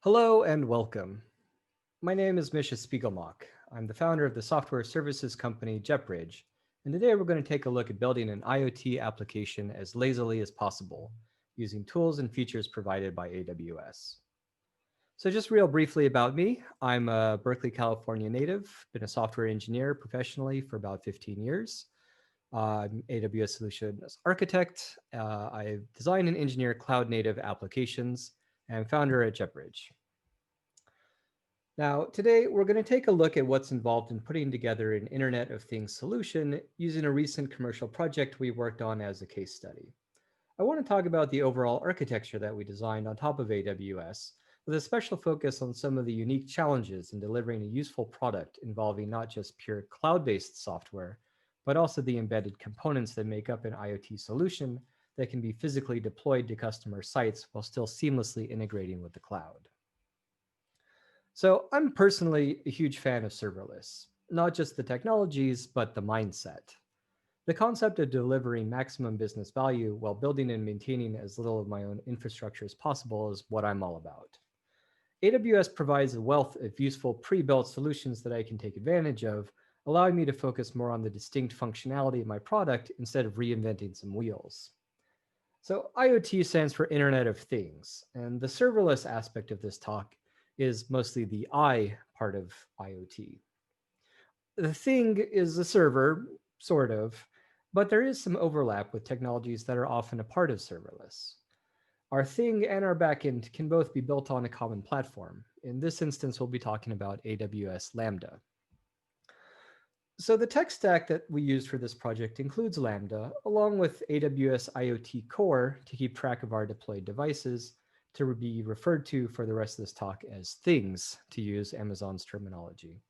Hello and welcome. My name is Misha Spiegelmach. I'm the founder of the software services company JetBridge, and today we're going to take a look at building an IoT application as lazily as possible using tools and features provided by AWS. So just real briefly about me, I'm a Berkeley, California native, been a software engineer professionally for about 15 years. I'm AWS Solutions Architect. I design and engineer cloud-native applications, and I'm founder at JetBridge. Now, today we're going to take a look at what's involved in putting together an Internet of Things solution using a recent commercial project we worked on as a case study. I want to talk about the overall architecture that we designed on top of AWS, with a special focus on some of the unique challenges in delivering a useful product involving not just pure cloud-based software, but also the embedded components that make up an IoT solution that can be physically deployed to customer sites while still seamlessly integrating with the cloud. So I'm personally a huge fan of serverless, not just the technologies, but the mindset. The concept of delivering maximum business value while building and maintaining as little of my own infrastructure as possible is what I'm all about. AWS provides a wealth of useful pre-built solutions that I can take advantage of, allowing me to focus more on the distinct functionality of my product instead of reinventing some wheels. So IoT stands for Internet of Things, and the serverless aspect of this talk is mostly the I part of IoT. The thing is a server, sort of, but there is some overlap with technologies that are often a part of serverless. Our thing and our backend can both be built on a common platform. In this instance, we'll be talking about AWS Lambda. So the tech stack that we used for this project includes Lambda, along with AWS IoT Core to keep track of our deployed devices, to be referred to for the rest of this talk as things, to use Amazon's terminology.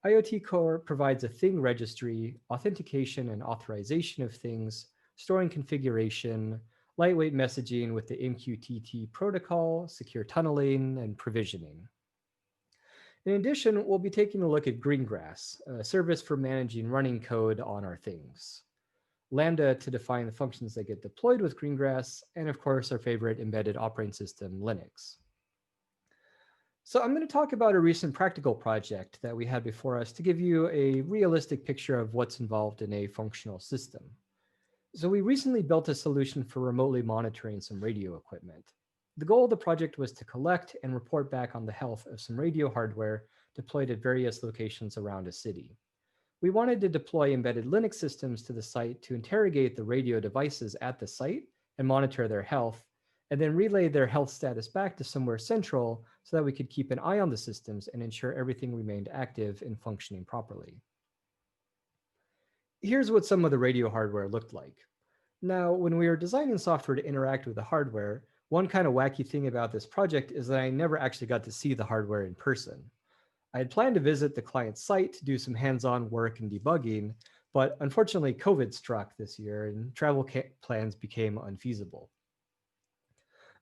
IoT Core provides a thing registry, authentication and authorization of things, storing configuration, lightweight messaging with the MQTT protocol, secure tunneling, and provisioning. In addition, we'll be taking a look at Greengrass, a service for managing running code on our things. Lambda to define the functions that get deployed with Greengrass, and of course, our favorite embedded operating system, Linux. So I'm going to talk about a recent practical project that we had before us to give you a realistic picture of what's involved in a functional system. So we recently built a solution for remotely monitoring some radio equipment. The goal of the project was to collect and report back on the health of some radio hardware deployed at various locations around a city. We wanted to deploy embedded Linux systems to the site to interrogate the radio devices at the site and monitor their health, and then relay their health status back to somewhere central so that we could keep an eye on the systems and ensure everything remained active and functioning properly. Here's what some of the radio hardware looked like. Now, when we were designing software to interact with the hardware, one kind of wacky thing about this project is that I never actually got to see the hardware in person. I had planned to visit the client site to do some hands-on work and debugging, but unfortunately COVID struck this year and travel plans became unfeasible.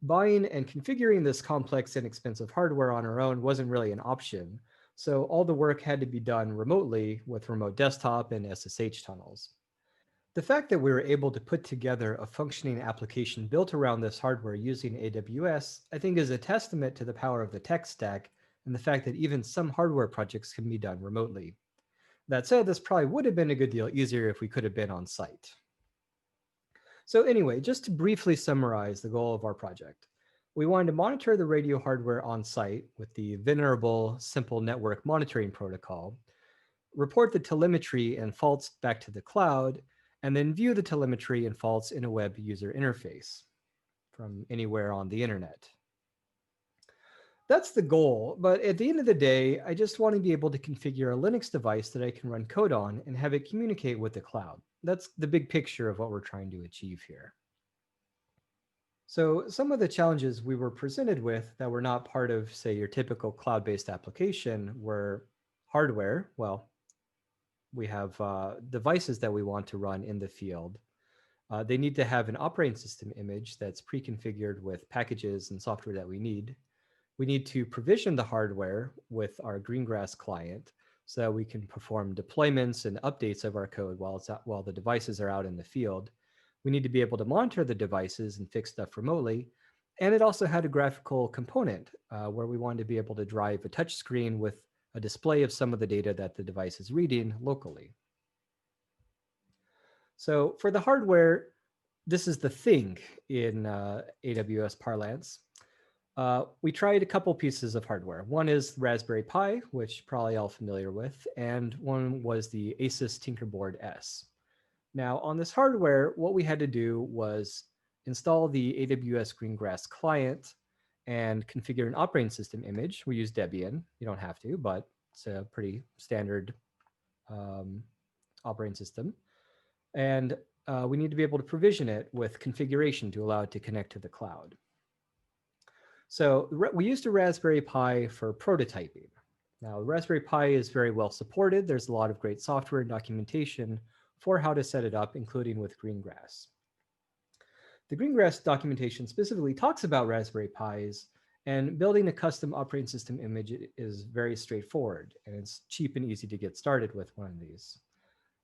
Buying and configuring this complex and expensive hardware on our own wasn't really an option, so all the work had to be done remotely with remote desktop and SSH tunnels. The fact that we were able to put together a functioning application built around this hardware using AWS, I think is a testament to the power of the tech stack and the fact that even some hardware projects can be done remotely. That said, this probably would have been a good deal easier if we could have been on site. So anyway, just to briefly summarize the goal of our project, we wanted to monitor the radio hardware on site with the venerable simple network monitoring protocol, report the telemetry and faults back to the cloud, and then view the telemetry and faults in a web user interface from anywhere on the internet. That's the goal, but at the end of the day, I just want to be able to configure a Linux device that I can run code on and have it communicate with the cloud. That's the big picture of what we're trying to achieve here. So some of the challenges we were presented with that were not part of, say, your typical cloud-based application were hardware. Well, we have devices that we want to run in the field. They need to have an operating system image that's pre-configured with packages and software that we need. We need to provision the hardware with our Greengrass client so that we can perform deployments and updates of our code while the devices are out in the field. We need to be able to monitor the devices and fix stuff remotely. And it also had a graphical component where we wanted to be able to drive a touch screen with a display of some of the data that the device is reading locally. So for the hardware, this is the thing in AWS parlance. We tried a couple pieces of hardware. One is Raspberry Pi, which probably all familiar with, and one was the ASUS Tinkerboard S. Now on this hardware, what we had to do was install the AWS Greengrass client and configure an operating system image. We use Debian. You don't have to, but it's a pretty standard operating system. And we need to be able to provision it with configuration to allow it to connect to the cloud. So we used a Raspberry Pi for prototyping. Now, the Raspberry Pi is very well supported. There's a lot of great software and documentation for how to set it up, including with Greengrass. The Greengrass documentation specifically talks about Raspberry Pis, and building a custom operating system image is very straightforward, and it's cheap and easy to get started with one of these.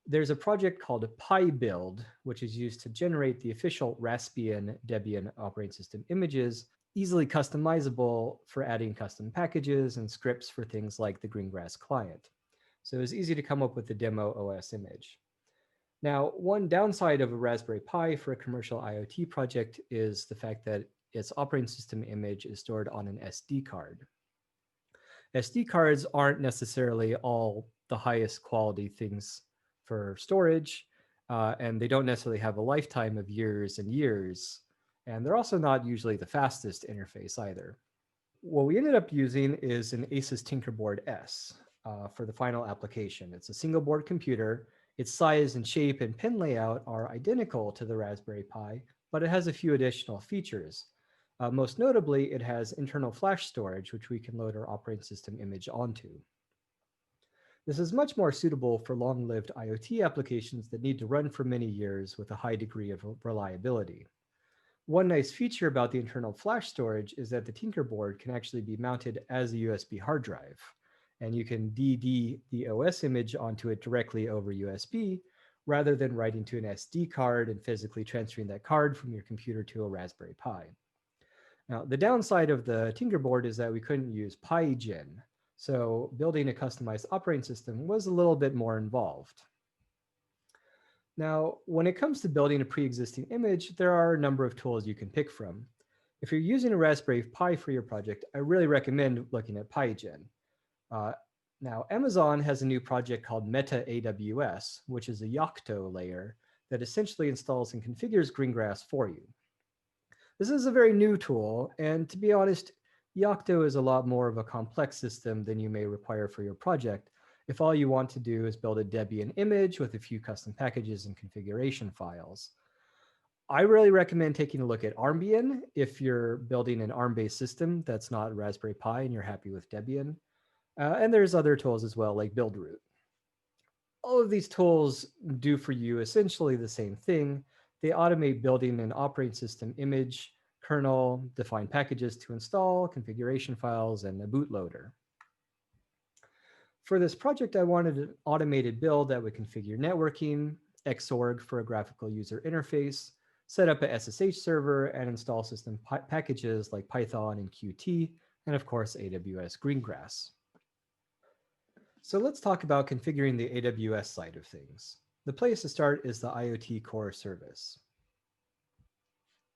There's a project called PyBuild, which is used to generate the official Raspbian Debian operating system images, easily customizable for adding custom packages and scripts for things like the Greengrass client. So it was easy to come up with the demo OS image. Now, one downside of a Raspberry Pi for a commercial IoT project is the fact that its operating system image is stored on an SD card. SD cards aren't necessarily all the highest quality things for storage, and they don't necessarily have a lifetime of years and years. And they're also not usually the fastest interface either. What we ended up using is an ASUS Tinkerboard S for the final application. It's a single board computer. Its size and shape and pin layout are identical to the Raspberry Pi, but it has a few additional features. Most notably, it has internal flash storage, which we can load our operating system image onto. This is much more suitable for long-lived IoT applications that need to run for many years with a high degree of reliability. One nice feature about the internal flash storage is that the Tinkerboard can actually be mounted as a USB hard drive, and you can DD the OS image onto it directly over USB rather than writing to an SD card and physically transferring that card from your computer to a Raspberry Pi. Now, the downside of the Tinkerboard is that we couldn't use PyGen, so building a customized operating system was a little bit more involved. Now, when it comes to building a pre-existing image, there are a number of tools you can pick from. If you're using a Raspberry Pi for your project, I really recommend looking at PyGen. Now, Amazon has a new project called Meta AWS, which is a Yocto layer that essentially installs and configures Greengrass for you. This is a very new tool, and to be honest, Yocto is a lot more of a complex system than you may require for your project if all you want to do is build a Debian image with a few custom packages and configuration files. I really recommend taking a look at Armbian if you're building an ARM-based system that's not Raspberry Pi and you're happy with Debian. And there's other tools as well, like Buildroot. All of these tools do for you essentially the same thing. They automate building an operating system image, kernel, define packages to install, configuration files, and a bootloader. For this project, I wanted an automated build that would configure networking, Xorg for a graphical user interface, set up a SSH server, and install system packages like Python and Qt, and of course, AWS Greengrass. So let's talk about configuring the AWS side of things. The place to start is the IoT Core service.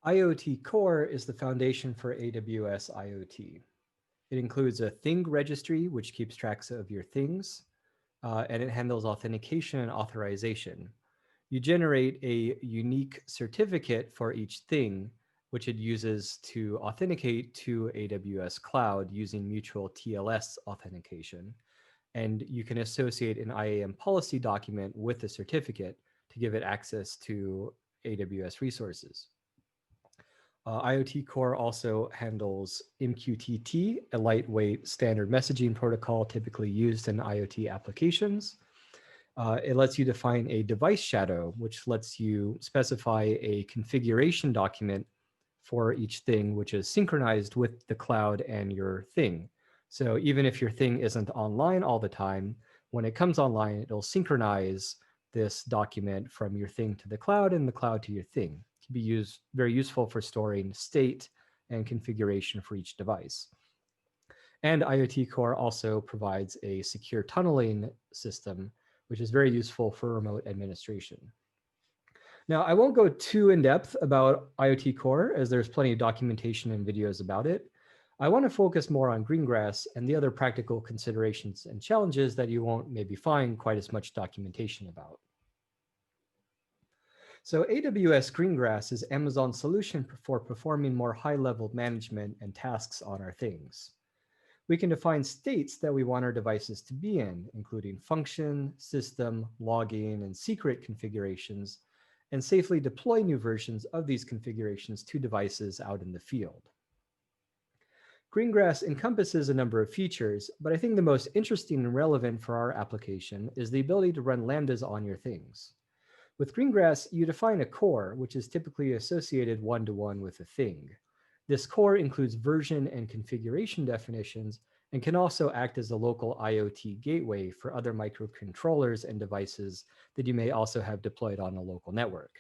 IoT Core is the foundation for AWS IoT. It includes a thing registry, which keeps tracks of your things, and it handles authentication and authorization. You generate a unique certificate for each thing, which it uses to authenticate to AWS Cloud using mutual TLS authentication. And you can associate an IAM policy document with the certificate to give it access to AWS resources. IoT Core also handles MQTT, a lightweight standard messaging protocol typically used in IoT applications. It lets you define a device shadow, which lets you specify a configuration document for each thing, which is synchronized with the cloud and your thing. So even if your thing isn't online all the time, when it comes online, it'll synchronize this document from your thing to the cloud and the cloud to your thing. It can be very useful for storing state and configuration for each device. And IoT Core also provides a secure tunneling system, which is very useful for remote administration. Now, I won't go too in depth about IoT Core, as there's plenty of documentation and videos about it. I want to focus more on Greengrass and the other practical considerations and challenges that you won't maybe find quite as much documentation about. So AWS Greengrass is Amazon's solution for performing more high-level management and tasks on our things. We can define states that we want our devices to be in, including function, system, logging, and secret configurations, and safely deploy new versions of these configurations to devices out in the field. Greengrass encompasses a number of features, but I think the most interesting and relevant for our application is the ability to run Lambdas on your things. With Greengrass, you define a core, which is typically associated one-to-one with a thing. This core includes version and configuration definitions and can also act as a local IoT gateway for other microcontrollers and devices that you may also have deployed on a local network.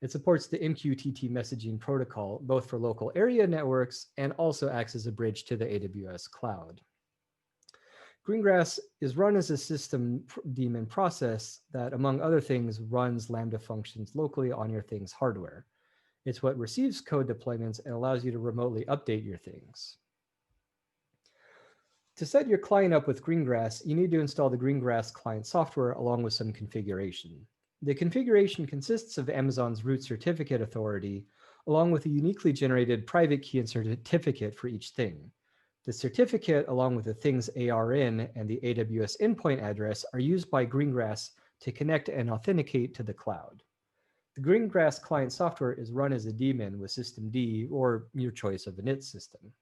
It supports the MQTT messaging protocol, both for local area networks and also acts as a bridge to the AWS cloud. Greengrass is run as a system daemon process that, among other things, runs Lambda functions locally on your thing's hardware. It's what receives code deployments and allows you to remotely update your things. To set your client up with Greengrass, you need to install the Greengrass client software along with some configuration. The configuration consists of Amazon's root certificate authority, along with a uniquely generated private key and certificate for each thing. The certificate, along with the thing's ARN and the AWS endpoint address, are used by Greengrass to connect and authenticate to the cloud. The Greengrass client software is run as a daemon with systemd or your choice of init system.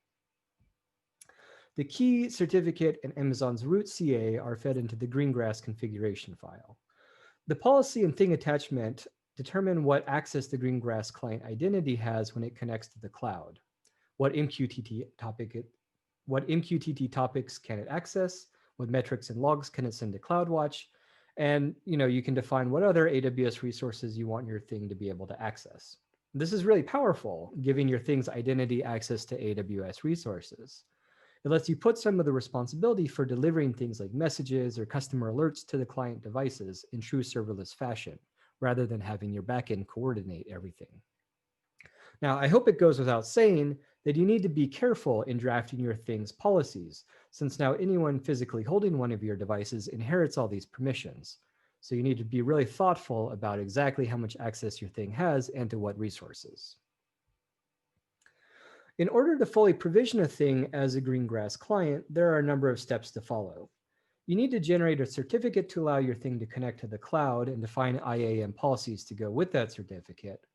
The key, certificate, and Amazon's root CA are fed into the Greengrass configuration file. The policy and thing attachment determine what access the Greengrass client identity has when it connects to the cloud, what MQTT topics can it access, what metrics and logs can it send to CloudWatch, and you can define what other AWS resources you want your thing to be able to access. This is really powerful, giving your thing's identity access to AWS resources. It lets you put some of the responsibility for delivering things like messages or customer alerts to the client devices in true serverless fashion, rather than having your backend coordinate everything. Now, I hope it goes without saying that you need to be careful in drafting your thing's policies, since now anyone physically holding one of your devices inherits all these permissions. So you need to be really thoughtful about exactly how much access your thing has and to what resources. In order to fully provision a thing as a Greengrass client, there are a number of steps to follow. You need to generate a certificate to allow your thing to connect to the cloud and define IAM policies to go with that certificate.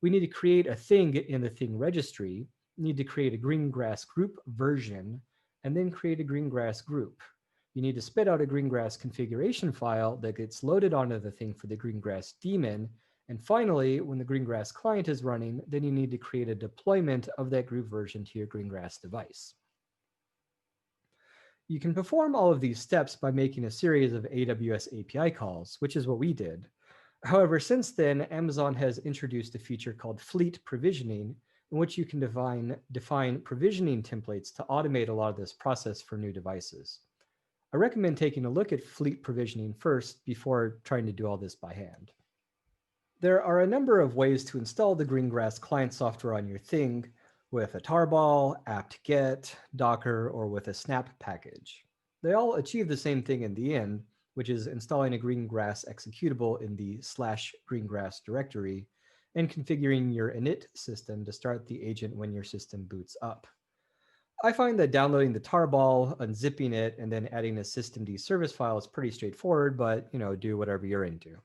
We need to create a thing in the thing registry, need to create a Greengrass group version, and then create a Greengrass group. You need to spit out a Greengrass configuration file that gets loaded onto the thing for the Greengrass daemon. And finally, when the Greengrass client is running, then you need to create a deployment of that group version to your Greengrass device. You can perform all of these steps by making a series of AWS API calls, which is what we did. However, since then, Amazon has introduced a feature called fleet provisioning, in which you can define provisioning templates to automate a lot of this process for new devices. I recommend taking a look at fleet provisioning first before trying to do all this by hand. There are a number of ways to install the Greengrass client software on your thing with a tarball, apt-get, Docker, or with a snap package. They all achieve the same thing in the end, which is installing a Greengrass executable in the /Greengrass directory and configuring your init system to start the agent when your system boots up. I find that downloading the tarball, unzipping it, and then adding a systemd service file is pretty straightforward, but do whatever you're into.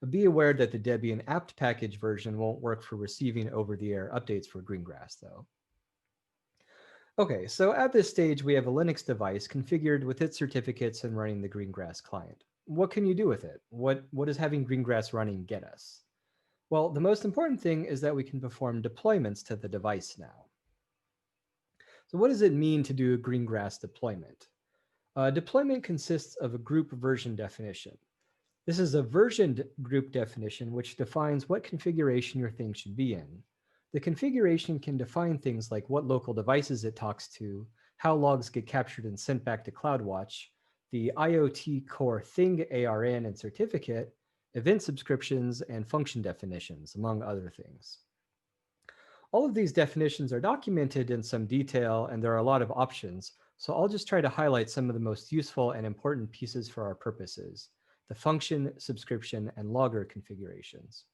Be aware that the Debian apt package version won't work for receiving over-the-air updates for Greengrass, though. Okay, so at this stage, we have a Linux device configured with its certificates and running the Greengrass client. What can you do with it? What does having Greengrass running get us? Well, the most important thing is that we can perform deployments to the device now. So what does it mean to do a Greengrass deployment? Deployment consists of a group version definition. This is a versioned group definition which defines what configuration your thing should be in. The configuration can define things like what local devices it talks to, how logs get captured and sent back to CloudWatch, the IoT Core thing ARN and certificate, event subscriptions, and function definitions, among other things. All of these definitions are documented in some detail, and there are a lot of options, so I'll just try to highlight some of the most useful and important pieces for our purposes: the function, subscription, and logger configurations.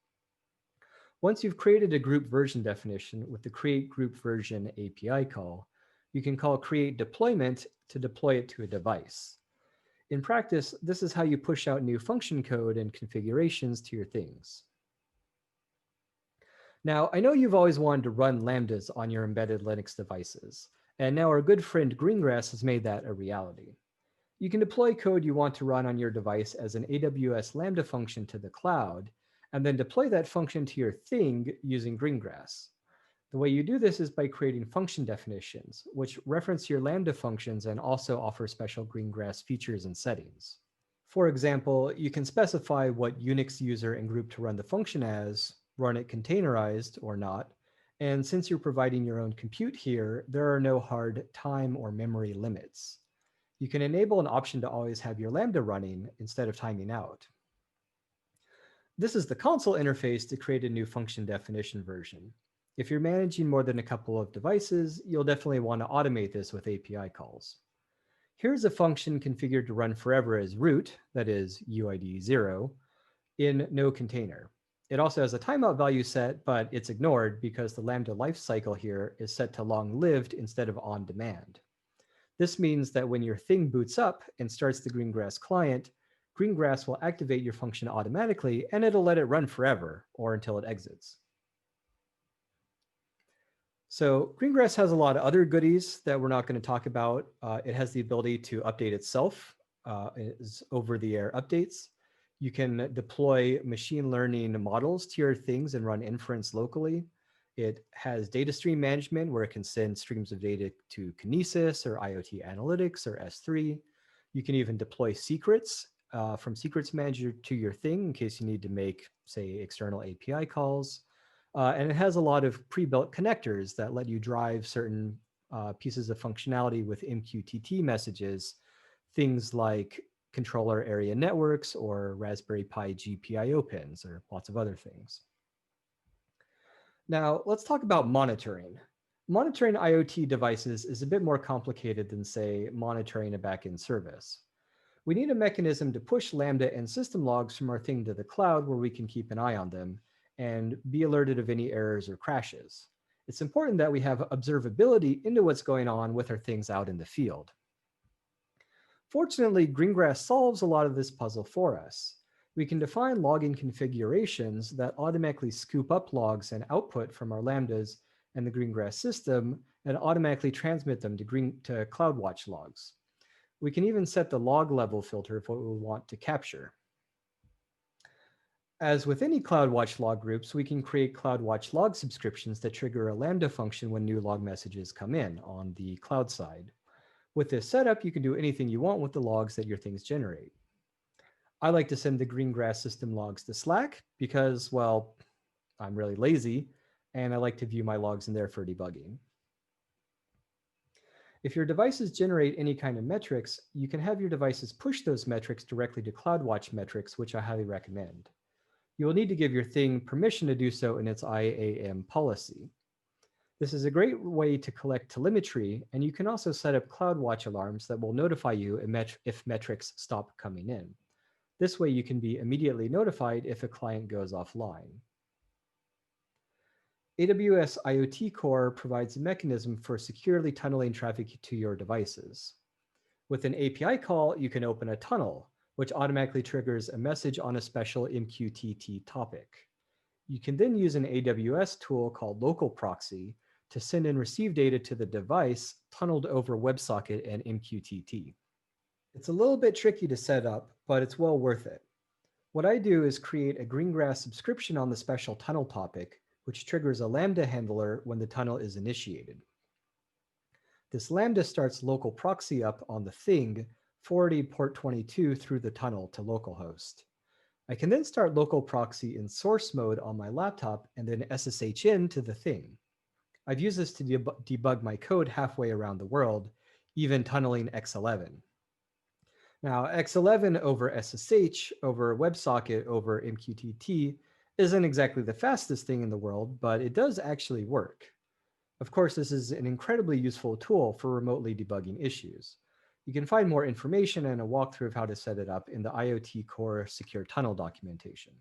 Once you've created a group version definition with the create group version API call, you can call create deployment to deploy it to a device. In practice, this is how you push out new function code and configurations to your things. Now, I know you've always wanted to run Lambdas on your embedded Linux devices, and now our good friend Greengrass has made that a reality. You can deploy code you want to run on your device as an AWS Lambda function to the cloud, and then deploy that function to your thing using Greengrass. The way you do this is by creating function definitions, which reference your Lambda functions and also offer special Greengrass features and settings. For example, you can specify what Unix user and group to run the function as, run it containerized or not, and since you're providing your own compute here, there are no hard time or memory limits. You can enable an option to always have your Lambda running instead of timing out. This is the console interface to create a new function definition version. If you're managing more than a couple of devices, you'll definitely want to automate this with API calls. Here's a function configured to run forever as root, that is UID 0, in no container. It also has a timeout value set, but it's ignored because the Lambda lifecycle here is set to long-lived instead of on-demand. This means that when your thing boots up and starts the Greengrass client, Greengrass will activate your function automatically, and it'll let it run forever or until it exits. So Greengrass has a lot of other goodies that we're not going to talk about. It has the ability to update itself as over-the-air updates. You can deploy machine learning models to your things and run inference locally. It has data stream management where it can send streams of data to Kinesis or IoT Analytics or S3. You can even deploy secrets from Secrets Manager to your thing in case you need to make, say, external API calls. And it has a lot of pre-built connectors that let you drive certain pieces of functionality with MQTT messages, things like controller area networks or Raspberry Pi GPIO pins or lots of other things. Now, let's talk about monitoring. Monitoring IoT devices is a bit more complicated than, say, monitoring a backend service. We need a mechanism to push Lambda and system logs from our thing to the cloud where we can keep an eye on them and be alerted of any errors or crashes. It's important that we have observability into what's going on with our things out in the field. Fortunately, Greengrass solves a lot of this puzzle for us. We can define logging configurations that automatically scoop up logs and output from our Lambdas and the Greengrass system and automatically transmit them to CloudWatch logs. We can even set the log level filter of what we want to capture. As with any CloudWatch log groups, we can create CloudWatch log subscriptions that trigger a Lambda function when new log messages come in on the cloud side. With this setup, you can do anything you want with the logs that your things generate. I like to send the Greengrass system logs to Slack because, well, I'm really lazy and I like to view my logs in there for debugging. If your devices generate any kind of metrics, you can have your devices push those metrics directly to CloudWatch Metrics, which I highly recommend. You will need to give your thing permission to do so in its IAM policy. This is a great way to collect telemetry, and you can also set up CloudWatch alarms that will notify you if metrics stop coming in. This way you can be immediately notified if a client goes offline. AWS IoT Core provides a mechanism for securely tunneling traffic to your devices. With an API call, you can open a tunnel, which automatically triggers a message on a special MQTT topic. You can then use an AWS tool called Local Proxy to send and receive data to the device tunneled over WebSocket and MQTT. It's a little bit tricky to set up, but it's well worth it. What I do is create a Greengrass subscription on the special tunnel topic, which triggers a Lambda handler when the tunnel is initiated. This Lambda starts local proxy up on the thing, forwarding port 22 through the tunnel to localhost. I can then start local proxy in source mode on my laptop and then SSH in to the thing. I've used this to debug my code halfway around the world, even tunneling X11. Now, X11 over SSH over WebSocket over MQTT isn't exactly the fastest thing in the world, but it does actually work. Of course, this is an incredibly useful tool for remotely debugging issues. You can find more information and a walkthrough of how to set it up in the IoT Core Secure Tunnel documentation.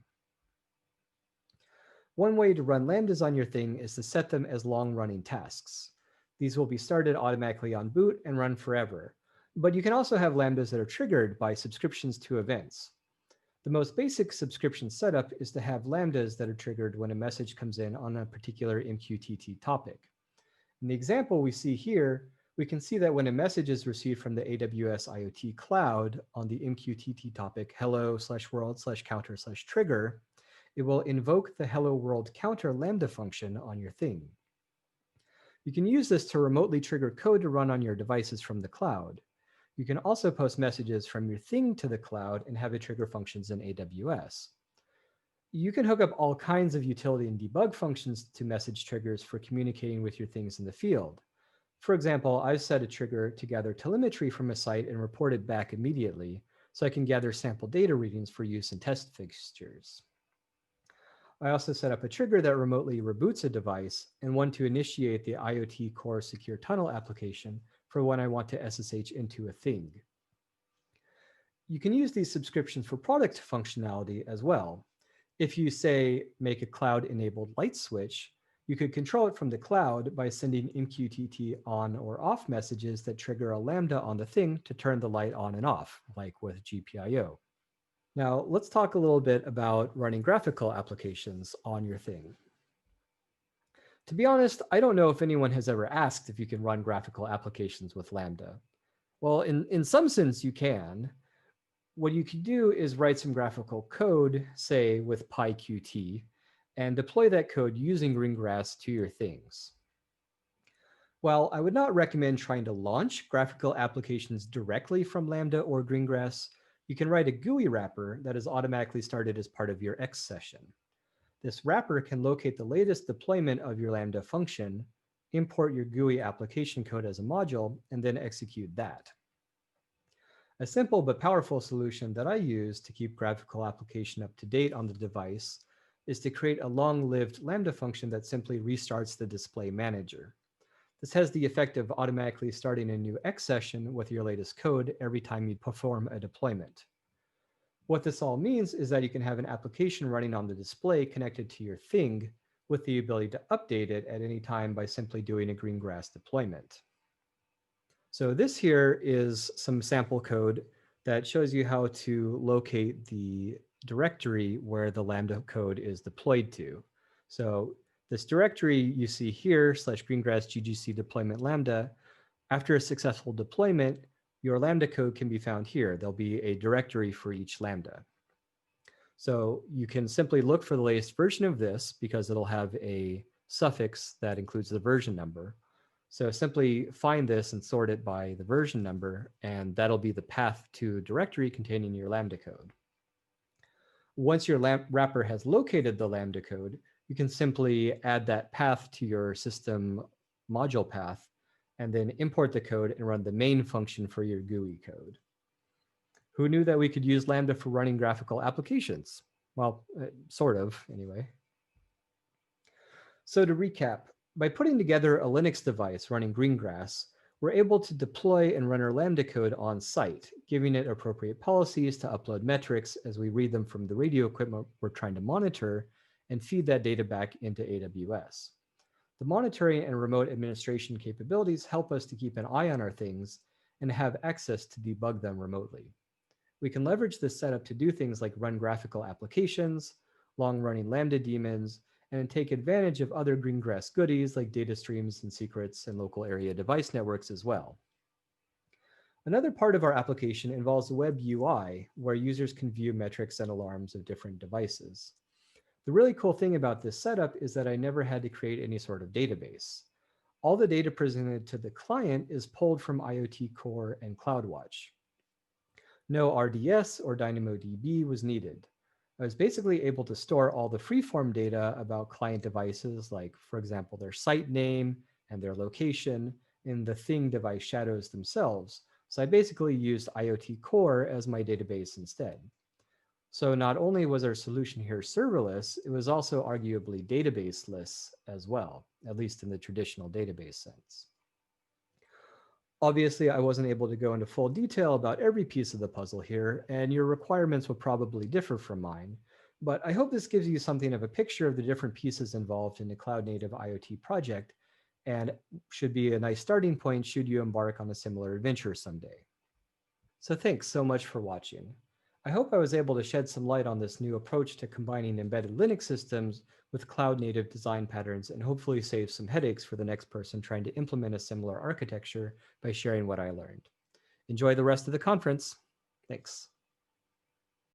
One way to run Lambdas on your thing is to set them as long-running tasks. These will be started automatically on boot and run forever. But you can also have Lambdas that are triggered by subscriptions to events. The most basic subscription setup is to have Lambdas that are triggered when a message comes in on a particular MQTT topic. In the example we see here, we can see that when a message is received from the AWS IoT Cloud on the MQTT topic hello/world/counter/trigger, it will invoke the hello world counter Lambda function on your thing. You can use this to remotely trigger code to run on your devices from the cloud. You can also post messages from your thing to the cloud and have it trigger functions in AWS. You can hook up all kinds of utility and debug functions to message triggers for communicating with your things in the field. For example, I've set a trigger to gather telemetry from a site and report it back immediately, so I can gather sample data readings for use in test fixtures. I also set up a trigger that remotely reboots a device and one to initiate the IoT Core Secure Tunnel application for when I want to SSH into a thing. You can use these subscriptions for product functionality as well. If you say, make a cloud-enabled light switch, you could control it from the cloud by sending MQTT on or off messages that trigger a Lambda on the thing to turn the light on and off, like with GPIO. Now, let's talk a little bit about running graphical applications on your thing. To be honest, I don't know if anyone has ever asked if you can run graphical applications with Lambda. Well, in some sense, you can. What you can do is write some graphical code, say with PyQt, and deploy that code using Greengrass to your things. While I would not recommend trying to launch graphical applications directly from Lambda or Greengrass, you can write a GUI wrapper that is automatically started as part of your X session. This wrapper can locate the latest deployment of your Lambda function, import your GUI application code as a module, and then execute that. A simple but powerful solution that I use to keep graphical application up to date on the device is to create a long-lived Lambda function that simply restarts the display manager. This has the effect of automatically starting a new X session with your latest code every time you perform a deployment. What this all means is that you can have an application running on the display connected to your thing with the ability to update it at any time by simply doing a Greengrass deployment. So this here is some sample code that shows you how to locate the directory where the Lambda code is deployed to. So this directory you see here, /Greengrass GGC deployment Lambda, after a successful deployment, your Lambda code can be found here. There'll be a directory for each Lambda. So you can simply look for the latest version of this because it'll have a suffix that includes the version number. So simply find this and sort it by the version number, and that'll be the path to a directory containing your Lambda code. Once your wrapper has located the Lambda code, you can simply add that path to your system module path and then import the code and run the main function for your GUI code. Who knew that we could use Lambda for running graphical applications? Well, sort of, anyway. So to recap, by putting together a Linux device running Greengrass, we're able to deploy and run our Lambda code on site, giving it appropriate policies to upload metrics as we read them from the radio equipment we're trying to monitor and feed that data back into AWS. The monitoring and remote administration capabilities help us to keep an eye on our things and have access to debug them remotely. We can leverage this setup to do things like run graphical applications, long-running Lambda daemons, and take advantage of other Greengrass goodies like data streams and secrets and local area device networks as well. Another part of our application involves the web UI, where users can view metrics and alarms of different devices. The really cool thing about this setup is that I never had to create any sort of database. All the data presented to the client is pulled from IoT Core and CloudWatch. No RDS or DynamoDB was needed. I was basically able to store all the freeform data about client devices, like, for example, their site name and their location in the thing device shadows themselves. So I basically used IoT Core as my database instead. So not only was our solution here serverless, it was also arguably databaseless as well, at least in the traditional database sense. Obviously, I wasn't able to go into full detail about every piece of the puzzle here, and your requirements will probably differ from mine. But I hope this gives you something of a picture of the different pieces involved in a cloud-native IoT project, and should be a nice starting point should you embark on a similar adventure someday. So thanks so much for watching. I hope I was able to shed some light on this new approach to combining embedded Linux systems with cloud-native design patterns and hopefully save some headaches for the next person trying to implement a similar architecture by sharing what I learned. Enjoy the rest of the conference. Thanks.